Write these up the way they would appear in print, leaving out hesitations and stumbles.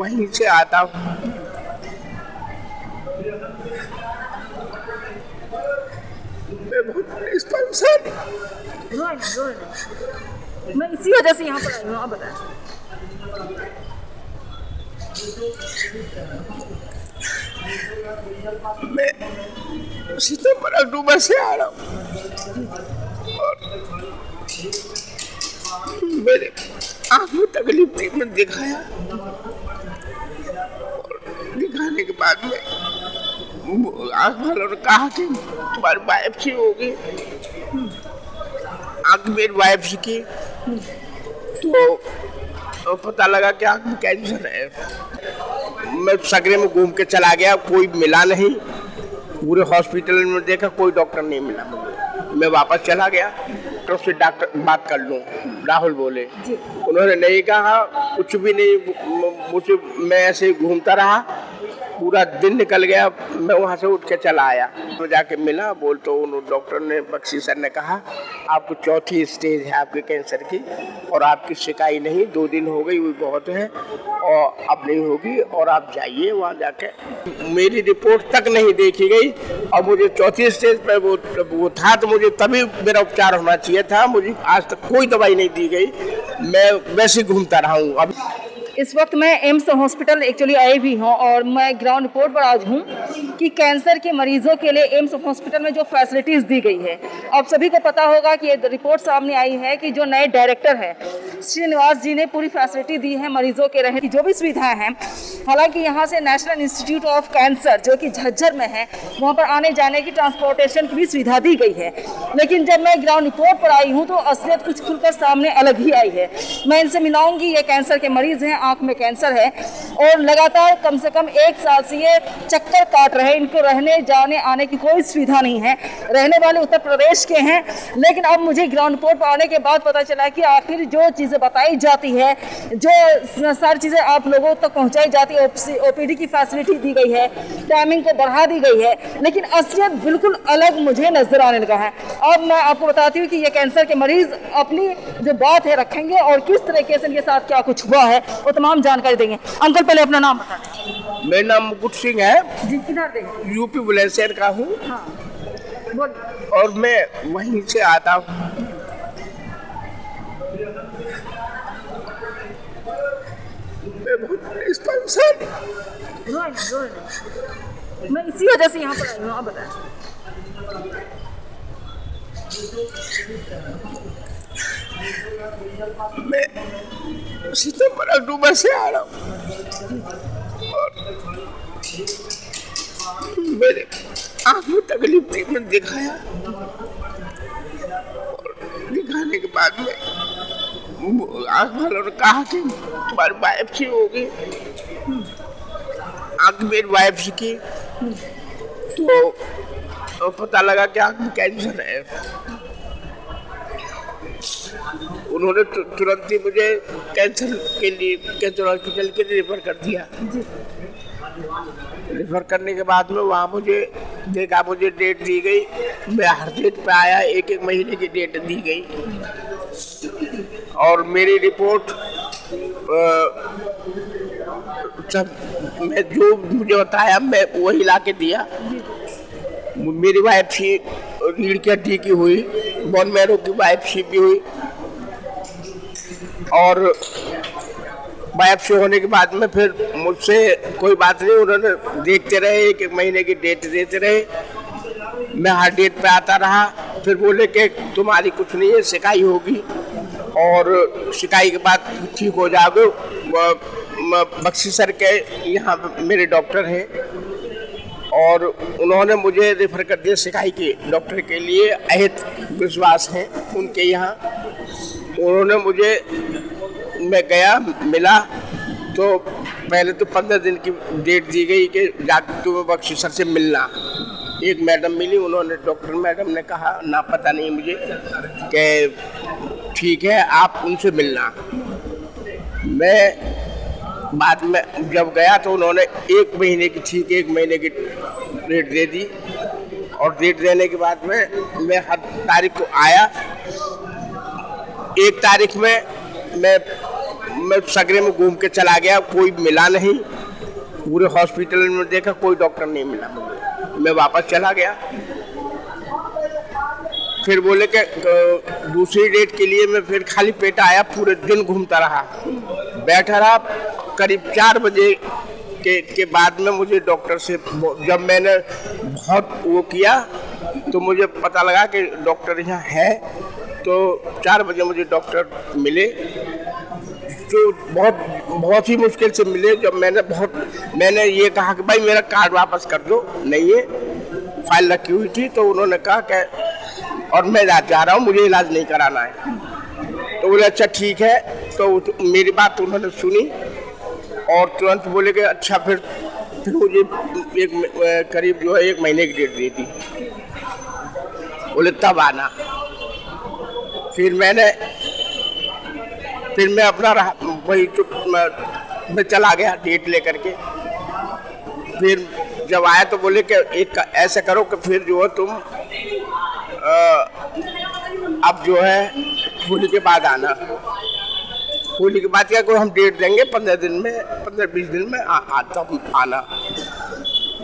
वहीं से आता हूँ। मैं बहुत परेशान। मैं इसी वजह से यहाँ पर आई हूँ। आप बताएं। मैं सितंबर अक्टूबर से आ रहा हूँ और मेरे आँख में तकलीफ थी। मैं दिखाया और दिखाने के बाद में आँख वालों ने कहा कि तुम्हारी बायोप्सी होगी। आँख मेरी बायोप्सी की तो पता लगा कि आँख में कैंसर है। मैं सगरे में घूम के चला गया, कोई मिला नहीं। पूरे हॉस्पिटल में देखा, कोई डॉक्टर नहीं मिला मुझे। मैं वापस चला गया तो उससे डॉक्टर बात कर लूँ, राहुल बोले। उन्होंने नहीं कहा, कुछ भी नहीं। मुझे मैं ऐसे ही घूमता रहा, पूरा दिन निकल गया। मैं वहाँ से उठ के चला आया तो जाके मिला, बोल तो उन डॉक्टर ने, बख्शी सर ने कहा आपको चौथी स्टेज है आपके कैंसर की और आपकी शिकायत नहीं, 2 दिन हो गई, वो बहुत है और अब नहीं होगी और आप जाइए। वहाँ जाके मेरी रिपोर्ट तक नहीं देखी गई और मुझे चौथी स्टेज पर वो था तो मुझे तभी मेरा उपचार होना चाहिए था। मुझे आज तक कोई दवाई नहीं दी गई, मैं वैसे घूमता रहा हूँ। अब इस वक्त मैं एम्स हॉस्पिटल एक्चुअली आई भी हूँ और मैं ग्राउंड रिपोर्ट पर आज हूँ कि कैंसर के मरीजों के लिए एम्स हॉस्पिटल में जो फैसिलिटीज़ दी गई है, आप सभी को पता होगा कि ये रिपोर्ट सामने आई है कि जो नए डायरेक्टर हैं श्रीनिवास जी ने पूरी फैसिलिटी दी है मरीजों के रहने की जो भी सुविधाएं हैं। हालांकि यहाँ से नेशनल इंस्टीट्यूट ऑफ कैंसर जो कि झज्जर में है, वहाँ पर आने जाने की ट्रांसपोर्टेशन की भी सुविधा दी गई है। लेकिन जब मैं ग्राउंड रिपोर्ट पर आई हूँ तो असलियत कुछ खुलकर सामने अलग ही आई है। मैं इनसे मिलाऊंगी, ये कैंसर के मरीज हैं, आंख में कैंसर है और लगातार कम से कम 1 साल से ये चक्कर काट रहे हैं। इनको रहने जाने आने की कोई सुविधा नहीं है। रहने वाले उत्तर प्रदेश के हैं, लेकिन अब मुझे ग्राउंड रिपोर्ट पर आने के बाद पता चला कि आखिर जो चीज़ें बताई जाती है, जो सारी चीज़ें आप लोगों तक पहुंचाई जाती है, ओपीडी की फैसिलिटी दी गई है, टाइमिंग को बढ़ा दी गई है, लेकिन असलियत बिल्कुल अलग मुझे नजर आने लगा है। अब मैं आपको बताती हूँ कि ये कैंसर के मरीज अपनी जो बात है रखेंगे और किस तरीके से इनके साथ क्या कुछ हुआ है वो तमाम जानकारी देंगे। अंकल पहले अपना नाम बता दें। मेरा नाम मुकुट सिंह है जी, किधर देंगे? यूपी बुलंदशहर का हूँ। हाँ, बोलिए। और मैं वहीं से आता हूँ। मैं बहुत परेशान। मैं इसी वजह से यहाँ पर आई हूँ। आप बताएं। मैं सितंबर अक्टूबर से आ रहा हूँ और मेरे आँख में तकलीफ थी। मैं दिखाया और दिखाने के बाद में आँख वालों ने कहा कि तुम्हारी बायोप्सी होगी। आँख मेरी बायोप्सी की तो पता लगा कि आँख में कैंसर है। उन्होंने तुरंत ही मुझे कैंसर हॉस्पिटल के लिए रेफर कर दिया। रेफर करने के बाद में वहाँ मुझे देखा, मुझे डेट दी गई। मैं हर डेट पे आया, 1 महीने की डेट दी गई और मेरी रिपोर्ट सब मैं जो मुझे बताया मैं वही ला के दिया। मेरी बायोप्सी रीढ़ की हड्डी की हुई, बोन मैरो की बायोप्सी भी हुई और बायोप्सी होने के बाद में फिर मुझसे कोई बात नहीं, उन्होंने देखते रहे, 1 महीने की डेट देते रहे। मैं हर डेट पे आता रहा। फिर बोले कि तुम्हारी कुछ नहीं है, शिकायत होगी और शिकायत के बाद ठीक हो जाओगे। बख्शी सर के यहाँ मेरे डॉक्टर हैं और उन्होंने मुझे रेफर कर दिया शिकायत के डॉक्टर के लिए। अहित विश्वास हैं उनके यहाँ। उन्होंने मुझे, मैं गया मिला तो पहले तो 15 दिन की डेट दी गई कि जाकर तुम्हें बख्शी सर से मिलना। एक मैडम मिली, उन्होंने डॉक्टर मैडम ने कहा ना पता नहीं मुझे कि ठीक है आप उनसे मिलना। मैं बाद में जब गया तो उन्होंने 1 महीने की, ठीक 1 महीने की डेट दे दी और डेट देने के बाद में मैं हर तारीख को आया। 1 तारीख में मैं मैं सगरे में घूम के चला गया, कोई मिला नहीं, पूरे हॉस्पिटल में देखा कोई डॉक्टर नहीं मिला मुझे। मैं वापस चला गया, फिर बोले कि दूसरी डेट के लिए मैं फिर खाली पेट आया, पूरे दिन घूमता रहा, बैठा रहा। करीब 4 बजे के बाद में मुझे डॉक्टर से, जब मैंने बहुत वो किया तो मुझे पता लगा कि डॉक्टर यहाँ है, तो 4 बजे मुझे डॉक्टर मिले, जो बहुत ही मुश्किल से मिले। जब मैंने ये कहा कि भाई मेरा कार्ड वापस कर दो, नहीं है, फाइल रखी हुई थी, तो उन्होंने कहा कि और मैं जा रहा हूँ, मुझे इलाज नहीं कराना है। तो बोले अच्छा ठीक है, तो मेरी बात उन्होंने सुनी और तुरंत बोले कि अच्छा, फिर मुझे करीब जो है 1 महीने की डेट दे दी, बोले तब आना। फिर मैं अपना वही चुप मैं चला गया डेट लेकर के। फिर जब आया तो बोले कि एक ऐसा करो कि फिर जो है तुम अब जो है होली के बाद आना। होली के बाद क्या कोई हम डेट देंगे, 15-20 दिन में आना,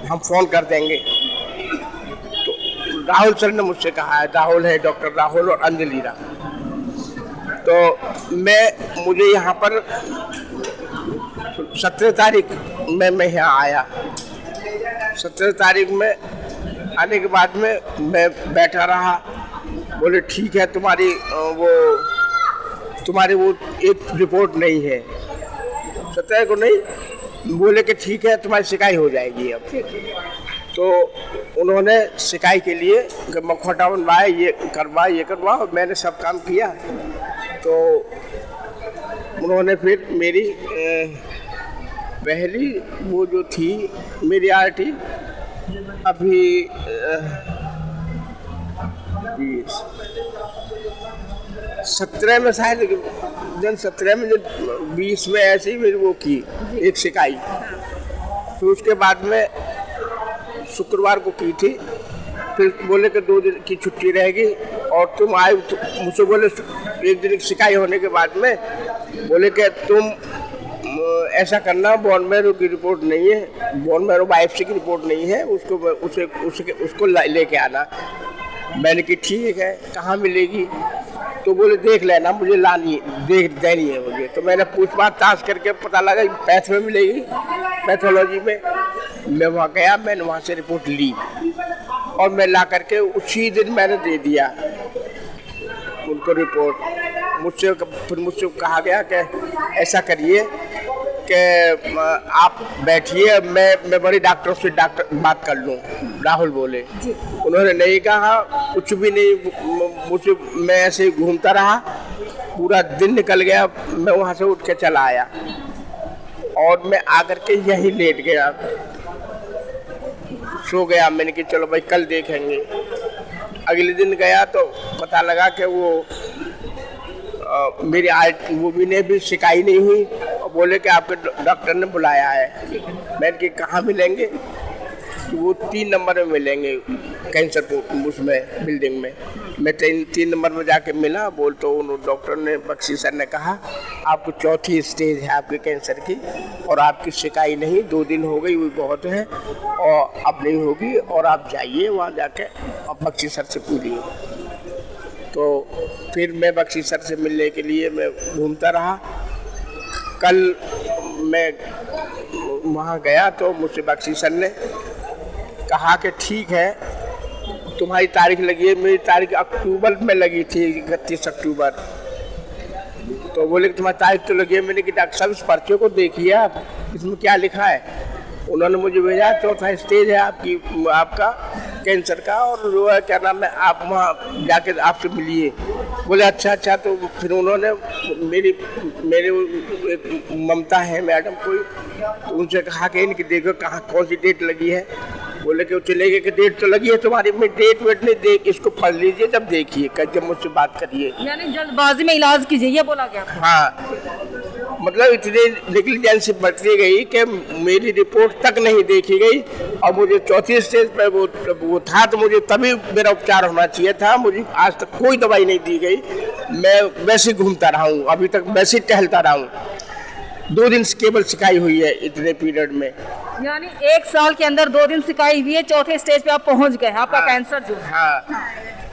हम फ़ोन कर देंगे। तो राहुल सर ने मुझसे कहा है, राहुल है, डॉक्टर राहुल और अंजलि राम। तो मुझे यहाँ पर 17 तारीख में मैं यहाँ आया। 17 तारीख में आने के बाद में मैं बैठा रहा, बोले ठीक है, तुम्हारी वो एक रिपोर्ट नहीं है, 17 को नहीं, बोले कि ठीक है तुम्हारी शिकायत हो जाएगी अब। तो उन्होंने शिकायत के लिए मखौटा बनवाया, ये करवा, मैंने सब काम किया। तो उन्होंने फिर मेरी पहली वो जो थी मेरी आरटी अभी 17 में शायद, 17 में, 20 में ऐसे ही मेरी वो की एक शिकायत। फिर उसके बाद में शुक्रवार को की थी, फिर बोले कि 2 दिन की छुट्टी रहेगी और तुम आए। मुझसे बोले 1 दिन की शिकायत होने के बाद में बोले कि तुम ऐसा करना, बोन मैरो की रिपोर्ट नहीं है, बोन मैरो बायोप्सी की रिपोर्ट नहीं है, उसको लेके आना। मैंने कि ठीक है, कहाँ मिलेगी? तो बोले देख लेना, मुझे देनी है मुझे। तो मैंने पूछताछ करके पता लगा पैथ में मिलेगी, पैथोलॉजी में। मैं वहाँ गया, मैंने वहाँ से रिपोर्ट ली और मैं ला करके उसी दिन मैंने दे दिया उनको रिपोर्ट। फिर मुझसे कहा गया कि ऐसा करिए कि आप बैठिए, मैं बड़े डॉक्टरों से बात कर लूँ, राहुल बोले। उन्होंने नहीं कहा, कुछ भी नहीं, मुझसे मैं ऐसे ही घूमता रहा, पूरा दिन निकल गया। मैं वहाँ से उठ के चला आया और मैं आकर के यहीं लेट गया, सो गया। मैंने कि चलो भाई कल देखेंगे। अगले दिन गया तो पता लगा कि वो मेरी वो भी शिकायत नहीं हुई और बोले कि आपके डॉक्टर ने बुलाया है। मैंने कि कहाँ मिलेंगे? तो वो 3 नंबर में मिलेंगे, कैंसर को उसमें बिल्डिंग में। मैं 3 नंबर में जाके मिला, बोल तो उन डॉक्टर ने, बख्शी सर ने कहा आपको 4थी स्टेज है आपके कैंसर की और आपकी शिकायत नहीं, 2 दिन हो गई, वो बहुत है और अब नहीं होगी और आप जाइए वहाँ जाके और बख्शी सर से पूछिए। तो फिर मैं बख्शी सर से मिलने के लिए मैं घूमता रहा। कल मैं वहाँ गया तो मुझसे बख्शी सर ने कहा कि ठीक है, तुम्हारी तारीख लगी है। मेरी तारीख अक्टूबर में लगी थी, 31 अक्टूबर। तो बोले कि तुम्हारी तारीख तो लगी है। मैंने कि डॉक्टर साहब इस पर्चे को देखिए आप, इसमें क्या लिखा है? उन्होंने मुझे भेजा 4था स्टेज है आपका कैंसर का और जो है क्या नाम है, आप वहाँ जाके आपसे मिलिए। बोले अच्छा। तो फिर उन्होंने मेरी एक ममता है मैडम कोई, तो उनसे कहा कि इनकी देखो कहाँ कौन सी डेट लगी है। बोले कि चले गए कि डेट तो लगी है तुम्हारी, मैं डेट वेट नहीं देख, इसको पढ़ लीजिए जब देखिए, जब मुझसे बात करिए। यानी जल्दबाजी में इलाज कीजिए, ये बोला गया? हाँ, मतलब इतनी नेग्लिजेंस बरती गई कि मेरी रिपोर्ट तक नहीं देखी गई और मुझे 4थी स्टेज पर वो था, तो मुझे तभी मेरा उपचार होना चाहिए था। मुझे आज तक कोई दवाई नहीं दी गई, मैं वैसे घूमता रहा हूँ, अभी तक वैसे टहलता रहा हूँ। 2 दिन केवल सिकाई हुई है इतने पीरियड में। यानी 1 साल के अंदर 2 दिन सिकाई हुई है, चौथे स्टेज पे आप पहुंच गए, आपका हाँ। कैंसर जो है। हाँ,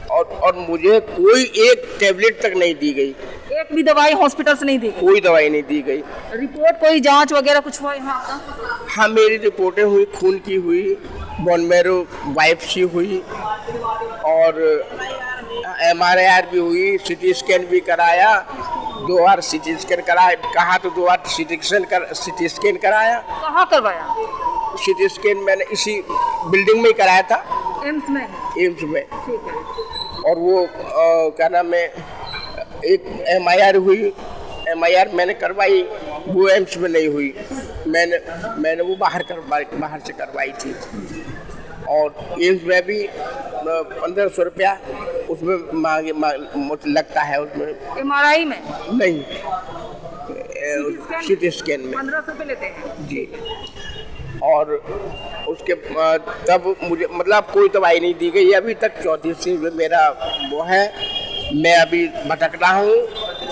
और मुझे कोई एक टैबलेट तक नहीं दी गई, एक भी दवाई हॉस्पिटल से नहीं दी गई? कोई दवाई नहीं दी गई। रिपोर्ट कोई जांच वगैरह कुछ हुआ यहाँ का? हाँ, मेरी रिपोर्टें हुई, खून की हुई, बोन मैरो बायोप्सी हुई और MRI भी हुई, CT स्कैन भी कराया, 2 बार CT स्कैन कराया, कहा तो 2 बार CT स्कैन कराया। कहाँ करवाया? CT स्कैन मैंने इसी बिल्डिंग में ही कराया था, एम्स में? एम्स में। ठीक है। और वो क्या नाम है, एक MIR हुई, MIR मैंने करवाई, वो एम्स में नहीं हुई, मैंने वो बाहर से करवाई थी। और एम्स में भी 1500 रुपया उसमें लगता है, उसमें MRI में नहीं, CT स्कैन में 1500 रुपये लेते हैं जी। और उसके तब मुझे मतलब कोई दवाई नहीं दी गई अभी तक। 34 से मेरा वो है, मैं अभी भटक रहा हूँ।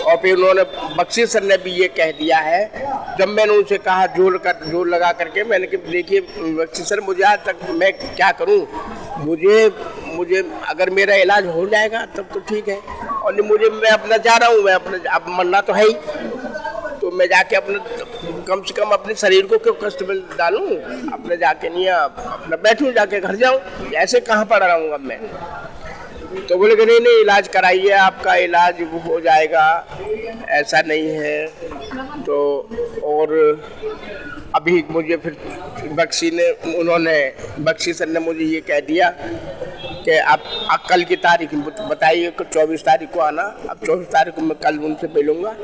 और फिर उन्होंने बख्शी सर ने भी ये कह दिया है, जब मैंने उनसे कहा जोर लगा करके, मैंने कि देखिए बख्शी सर, मुझे आज तक मैं क्या करूँ, मुझे अगर मेरा इलाज हो जाएगा तब तो ठीक है, और नहीं मैं अपना जा रहा हूँ, मैं अपना अब मरना तो है ही, तो मैं जाके अपने कम से कम अपने शरीर को क्यों कष्ट में डालूं, अपने जाके नहीं अपना बैठूं, जाके घर जाऊं, ऐसे कहाँ पड़ रहूँगा मैं। तो बोले कि नहीं इलाज कराइए, आपका इलाज हो जाएगा, ऐसा नहीं है। तो और अभी मुझे फिर बख्शी सर ने मुझे ये कह दिया कि आप कल की तारीख बताइए, 24 तारीख को आना। अब 24 तारीख को मैं कल उनसे मिलूंगा,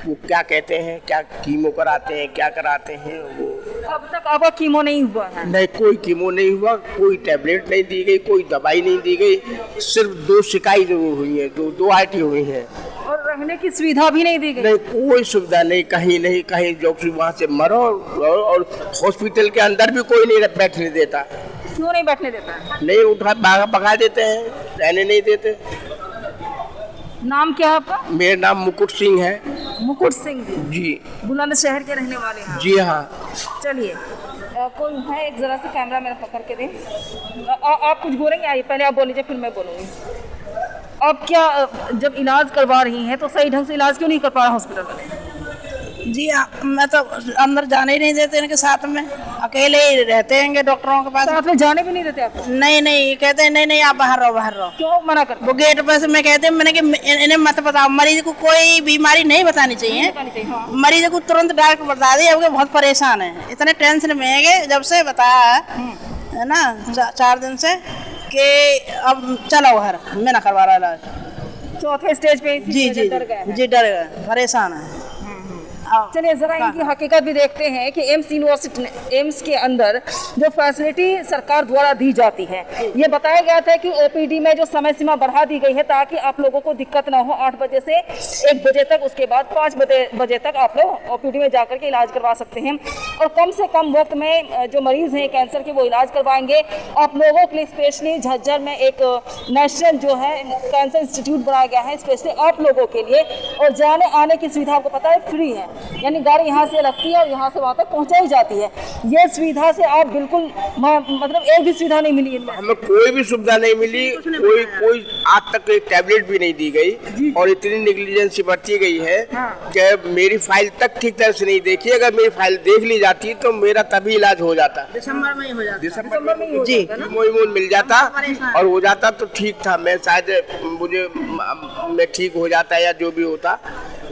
वो क्या कहते हैं, क्या कीमो कराते हैं, क्या कराते हैं। वो अब तक आपका कीमो नहीं हुआ है? नहीं, कोई कीमो नहीं हुआ, कोई टैबलेट नहीं दी गई, कोई दवाई नहीं दी गई, सिर्फ 2 शिकायत जरूर हुई है, 2 आईटी हुई हैं। और रहने की सुविधा भी नहीं दी गई? नहीं, कोई सुविधा नहीं, कहीं जो वहाँ से मरो, और हॉस्पिटल के अंदर भी कोई नहीं बैठने देता। क्यों नहीं बैठने देता? नहीं, भगा देते हैं, रहने नहीं देते। नाम क्या है आपका? मेरा नाम मुकुट सिंह है। मुकुट सिंह जी। बुलंदशहर के रहने वाले हैं? जी हाँ। चलिए, कोई है, एक जरा सा कैमरा मेरा पकड़ के दे। आप कुछ बोलेंगे? आइए, पहले आप बोल लीजिए, फिर मैं बोलूँगी। आप क्या जब इलाज करवा रही हैं तो सही ढंग से इलाज क्यों नहीं कर पा रहा हॉस्पिटल वाले? जी मैं तो अंदर जाने ही नहीं देते इनके साथ में, अकेले ही रहते हैं डॉक्टरों के पास। साथ में जाने भी नहीं देते आपको? नहीं, कहते हैं नहीं आप बाहर रहो। क्यों मना करते? वो गेट पर से मैं कहते हैं, मैंने कि इन्हें मत बताओ, मरीज को कोई बीमारी नहीं बतानी चाहिए, हाँ। मरीज को तुरंत डॉक्टर बता दी। अब बहुत परेशान है, इतने टेंशन में है जब से बताया है ना 4 दिन से कि अब चलो घर, मैं ना करवा रहा इलाज। चौथे स्टेज पे जी डर गए, परेशान है। चलिए जरा इनकी हकीकत भी देखते हैं कि एम्स के अंदर जो फैसिलिटी सरकार द्वारा दी जाती है, ये बताया गया था कि ओपीडी में जो समय सीमा बढ़ा दी गई है ताकि आप लोगों को दिक्कत ना हो, 8 बजे से 1 बजे तक, उसके बाद 5 बजे तक आप लोग ओपीडी में जाकर के इलाज करवा सकते हैं, और कम से कम वक्त में जो मरीज हैं कैंसर के वो इलाज करवाएंगे। आप लोगों के लिए स्पेशली झज्जर में एक नेशनल जो है कैंसर इंस्टीट्यूट बनाया गया है स्पेशली आप लोगों के लिए, और जाने आने की सुविधा आपको पता है फ्री है, यानी गाड़ी यहाँ से लगती है और यहाँ से वहाँ तक पहुँचाई जाती है। ये सुविधा से आप बिल्कुल मतलब एक भी सुविधा नहीं मिली इनमें? हमें कोई भी सुविधा नहीं मिली, कोई आज तक एक टैबलेट भी नहीं दी गई, और इतनी नेग्लिजेंसी बरती गई है कि मेरी फाइल तक ठीक तरह से नहीं देखी। अगर मेरी फाइल देख ली जाती तो मेरा तभी इलाज हो जाता, दिसंबर में ही हो जाता, दिसंबर में जी कीमो मिल जाता और हो जाता तो ठीक था, मैं शायद मैं ठीक हो जाता या जो भी होता,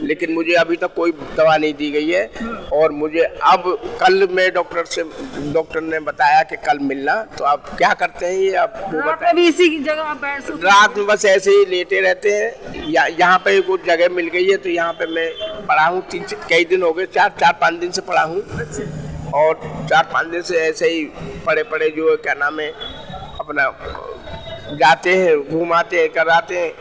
लेकिन मुझे अभी तक कोई दवा नहीं दी गई है। और मुझे अब कल में डॉक्टर ने बताया कि कल मिलना, तो आप क्या करते हैं ये आप वो बताएं। भी इसी जगह आप बैठ सकते? रात में बस ऐसे ही लेटे रहते हैं। यहाँ पे कुछ जगह मिल गई है तो यहाँ पे मैं पड़ा हूँ, कई दिन हो गए, 4-5 दिन से पड़ा हूँ। और 4-5 दिन से ऐसे ही पड़े जो क्या नाम है अपना जाते हैं, घूमाते हैं, कराते हैं।